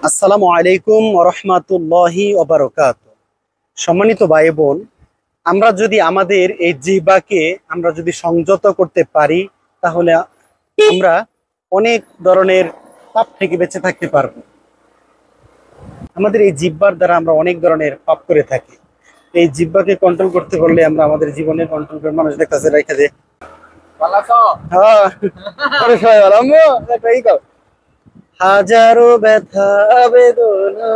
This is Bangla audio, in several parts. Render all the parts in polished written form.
আসসালামু আলাইকুম ওয়া রাহমাতুল্লাহি ওয়া বারাকাতুহু। সম্মানিত ভাই বোন, আমরা যদি আমাদের এই জিহ্বাকে আমরা যদি সংযত করতে পারি, তাহলে আমরা অনেক ধরনের পাপ থেকে বেঁচে থাকতে পারবো। আমাদের এই জিহ্বার দ্বারা আমরা অনেক ধরনের পাপ করে থাকি। এই জিহ্বাকে কন্ট্রোল করতে পারলে আমরা আমাদের জীবনে কন্ট্রোল করে, মানুষ দেখতেছে রেখে দে। হ্যাঁ, আরে সবাই ভালো আম্মু, এটাই কও। হাজারো ব্যথা বেদনা।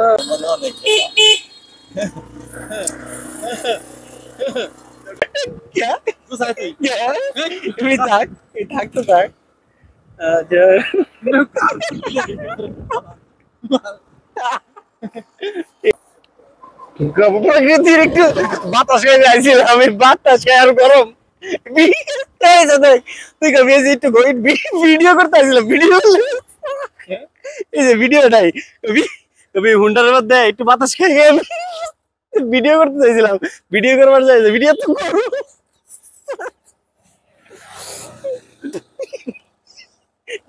क्या क्या मी থাক তো থাক। প্রকৃতির একটু বাতাস খেয়ে যাইছিলাম, আমি বাতাস খেয়ে আর গরম। তুই কবি একটু ভিডিও করতে আসছিলাম, ভিডিও এই যে ভিডিওটাই কবি কবি হুন্ডার মধ্যে একটু বাতাস খেয়ে ভিডিও করতে চাইছিলাম, ভিডিও করবার চাইছে, ভিডিও তো করো।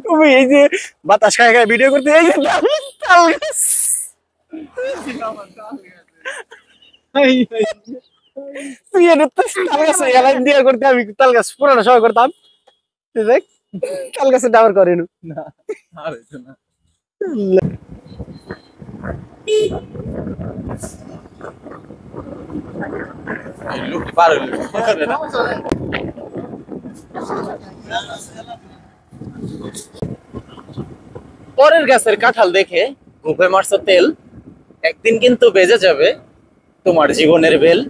তুমি এই যে বাতাস খায় খায় ভিডিও করতে, এই যে তাল গাছ, তুই এটা তো তাল গাছে এলাইন দিয়ে করতে, আমি তাল গাছ পুরানো সময় করতাম। দেখ তাল গাছে ডাবার করে না। পরের গাছের কাঁঠাল দেখে ঘুপে মারছো তেল, একদিন কিন্তু বেজে যাবে তোমার জীবনের বেল।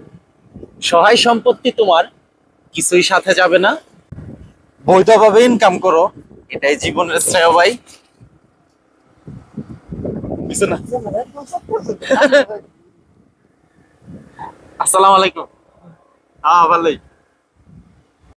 সহায় সম্পত্তি তোমার কিছুই সাথে যাবে না, বৈধভাবে ইনকাম করো, এটাই জীবনের শ্রেয় ভাই। কিছু না। আসসালামু আলাইকুম। হ্যাঁ ভালোই।